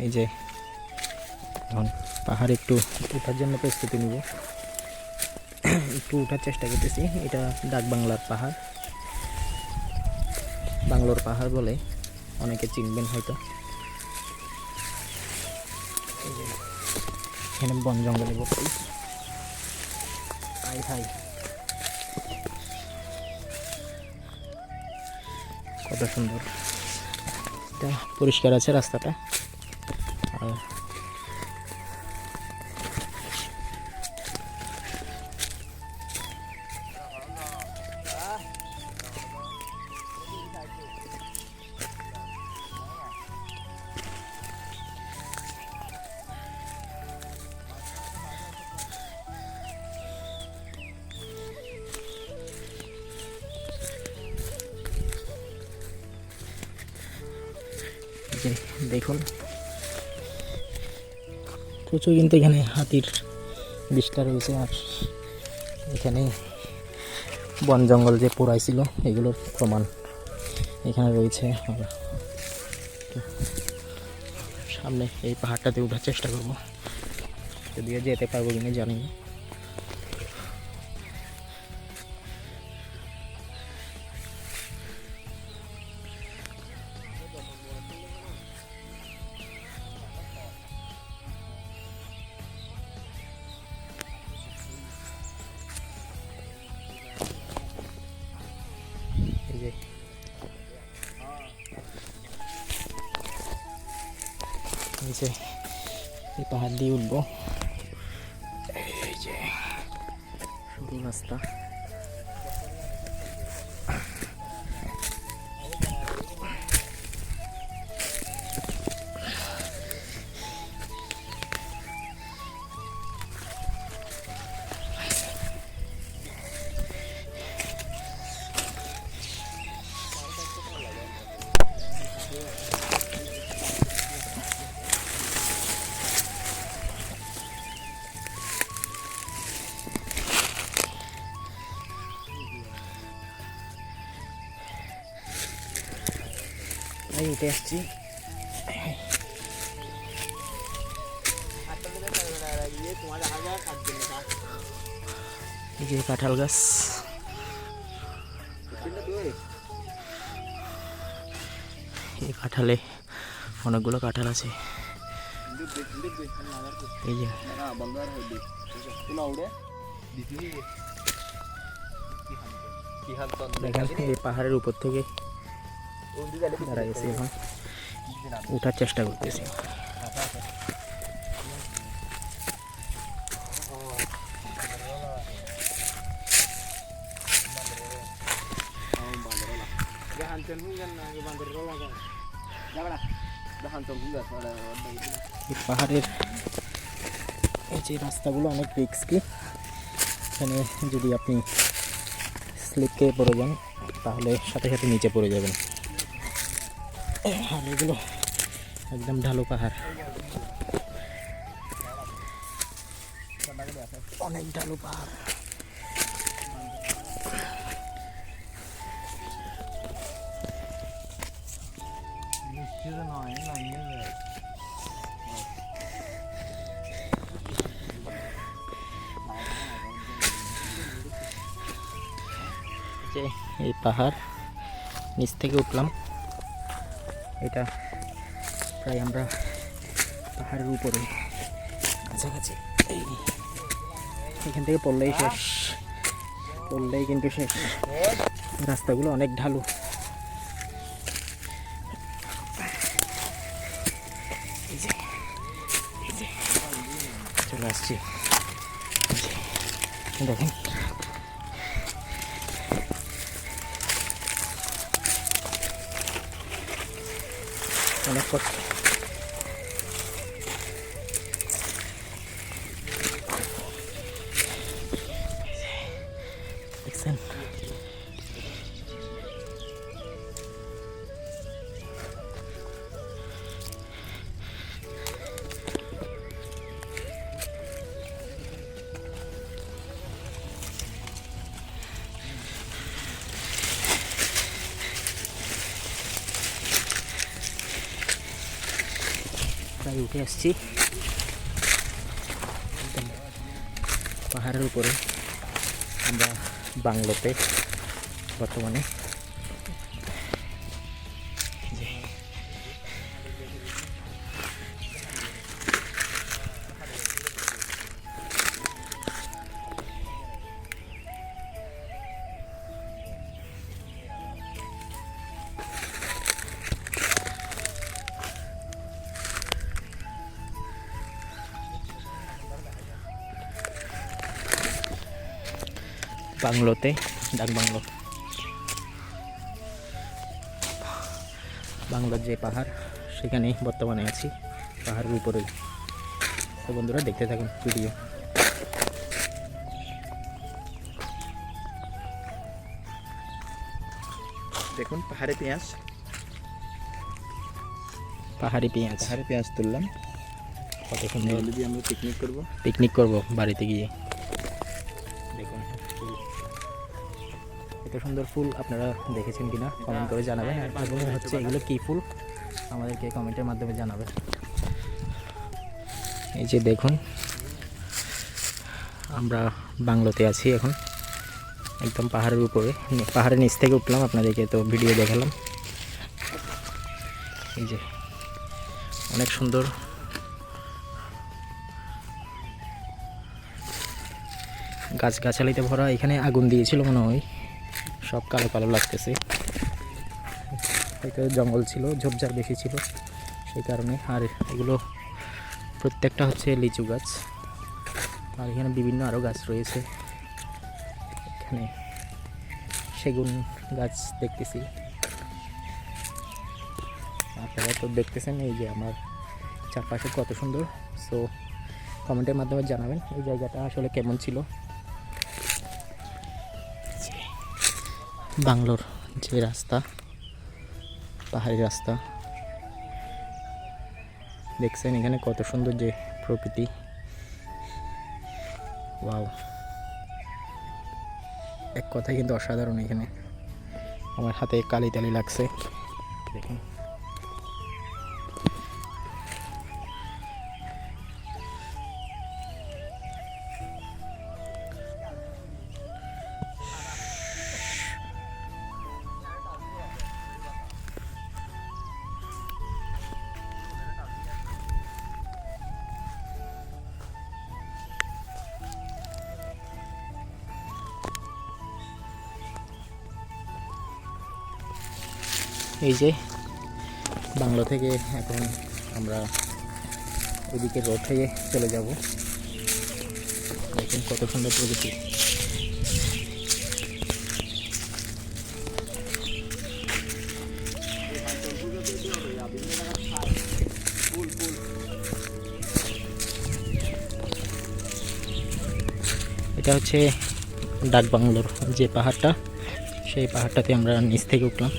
এই যে এখন পাহাড়ে একটু ওঠার জন্য প্রস্তুতি নিব, একটু ওঠার চেষ্টা করতেছি। এটা ডাক বাংলার পাহাড়, বাংলোর পাহাড় বলে অনেকে চিনবেন হয়তো। এখানে বন জঙ্গলে ভর্তি। হাই হাই, কত সুন্দর, এটা পরিষ্কার আছে রাস্তাটা। আর দেখুন প্রচুর কিন্তু এখানে হাতির বিষ্ঠা রয়েছে। আর এখানে বন জঙ্গল যে পোড়াইছিল এগুলোর প্রমাণ এখানে রয়েছে। আর সামনে এই পাহাড়টাতে ওঠার চেষ্টা করব, যদিও যেতে পারবো কিনা জানি না। এই পাহাড় দিয়ে উঠবো, এই যে সরু রাস্তা। এই উঠে আসছি, এই যে কাঁঠাল গাছ, এই কাঁঠালে অনেকগুলো কাঁঠাল আছে। এই যে দেখেন এই পাহাড়ের উপর থেকে দাঁড়ায় গেছি, এখন উঠার চেষ্টা করতেছি। পাহাড়ের এই যে রাস্তাগুলো অনেক রিস্কি, এখানে যদি আপনি স্লিপ খেয়ে পড়ে যান তাহলে সাথে সাথে নিচে পড়ে যাবেন। আর এগুলো একদম ঢালু পাহাড়, অনেক ঢালু পাহাড়। এই পাহাড় নিচ থেকে উঠলাম, এটা প্রায় আমরা পাহাড়ের উপরে কাছাকাছি। এখান থেকে পড়লেই শেষ, পড়লেই কিন্তু শেষ। রাস্তাগুলো অনেক ঢালু। চলে আসছি, দেখেন অনেক কষ্ট। দেখছেন প্রায় উঠে আসছি একদম পাহাড়ের উপরে। আমরা বাংলোতে বর্তমানে। বাংলোতে, ডাক বাংলো, বাংলোর যে পাহাড় সেখানে বর্তমানে আছি, পাহাড়ের উপরেই। তো বন্ধুরা দেখতে থাকুন ভিডিও। দেখুন পাহাড়ে পেঁয়াজ, পাহাড়ি পেঁয়াজ, পাহাড়ে পেঁয়াজ তুললাম। কত সুন্দর। এগুলো দিয়ে আমরা পিকনিক করব বাড়িতে গিয়ে। দেখুন এত সুন্দর ফুল আপনারা দেখেছেন কিনা কমেন্ট করে জানাবেন। আর এবং হচ্ছে এগুলো কী ফুল আমাদেরকে কমেন্টের মাধ্যমে জানাবেন। এই যে দেখুন আমরা বাংলোতে আছি এখন, একদম পাহাড়ের উপরে, পাহাড়ের নিচ থেকে উঠলাম, আপনাদেরকে তো ভিডিও দেখালাম। এই যে অনেক সুন্দর গাছগাছালিতে ভরা। এখানে আগুন দিয়েছিল মনে হয়, সব কালো কালো লাগতেছে, হয়তো জঙ্গল ছিল, ঝোপঝাড় বেশি ছিল সেই কারণে। আর এগুলো প্রত্যেকটা হচ্ছে লিচু গাছ। আর এখানে বিভিন্ন আরও গাছ রয়েছে। এখানে সেগুন গাছ দেখতেছি, আপনারা তো দেখতেছেন। এই যে আমার চারপাশে কত সুন্দর। সো কমেন্টের মাধ্যমে জানাবেন এই জায়গাটা আসলে কেমন ছিল। বাংলোর যে রাস্তা, পাহাড়ি রাস্তা দেখছেন, এখানে কত সুন্দর যে প্রকৃতি। ওয়াও, এক কথায় কিন্তু অসাধারণ। এখানে আমার হাতে কালি টালি লাগছে, দেখুন। এই যে বাংলো থেকে এখন আমরা ওইদিকে রোড হয়ে চলে যাব। দেখুন কত সুন্দর প্রকৃতি। এটা হচ্ছে ডাক বাংলোর যে পাহাড়টা, সেই পাহাড়টাতে আমরা নিচ থেকে উঠলাম।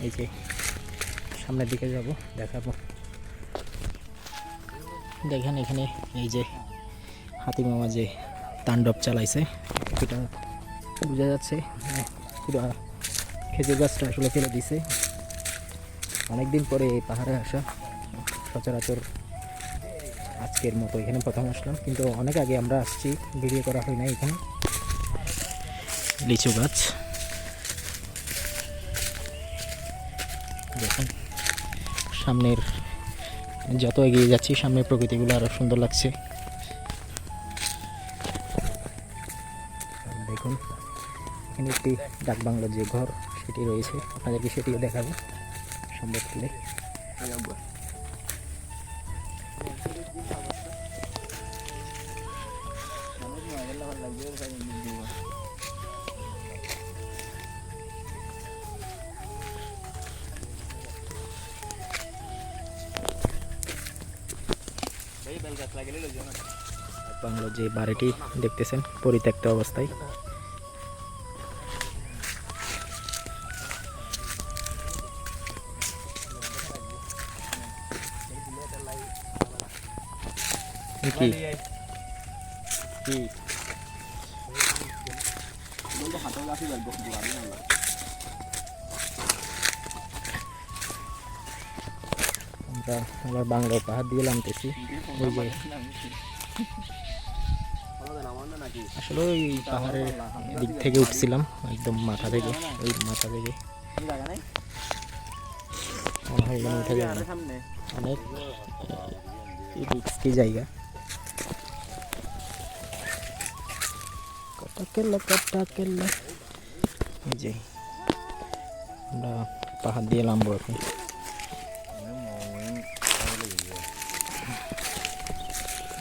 এই যে সামনের দিকে যাব, দেখাবো। দেখেন এখানে এই যে হাতি মামা যে তাণ্ডব চালাইছে, এটা বোঝা যাচ্ছে। পুরো খেজুর গাছটা আসলে ফেলে দিছে। অনেকদিন পরে এই পাহাড়ে আসা, সচরাচর আজকের মতো এখানে প্রথম আসলাম, কিন্তু অনেক আগে আমরা আসছি, ভিডিও করা হয় না। এখানে লিচু গাছ দেখুন, সামনের যত এগিয়ে যাচ্ছি সামনের প্রকৃতিগুলো আরও সুন্দর লাগছে। দেখুন এখানে একটি ডাক বাংলোর যে ঘর সেটি রয়েছে, আপনাদেরকে সেটিও দেখাবো সম্ভব হলে। বাংলো যে বাড়িটি দেখতেছেন পরিত্যক্ত অবস্থায়, কি কি আমরা আবার বাংলার পাহাড় দিয়ে নামতেছি। ওই যে আসলে ওই পাহাড়ের দিক থেকে উঠছিলাম, একদম মাথা থেকে, ওই মাথা থেকে মনে হয় এখানে উঠে যাবে না। অনেক রিস্কি জায়গা। কটা কেল্লা এই যে আমরা পাহাড় দিয়ে নামবো এখন।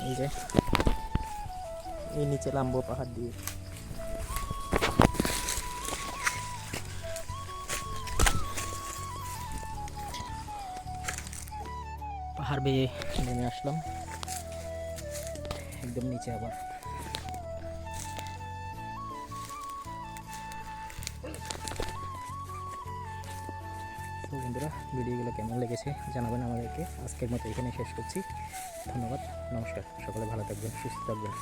এই যে এই নিচে নামবো পাহাড় দিয়ে। পাহাড় বেয়ে নেমে আসলাম একদম নিচে আবার। তো বন্ধুরা, ভিডিওগুলো কেমন লেগেছে জানাবেন আমাদেরকে। আজকের মতো এখানে শেষ করছি। ধন্যবাদ, নমস্কার। সকলে ভালো থাকবেন, সুস্থ থাকবেন।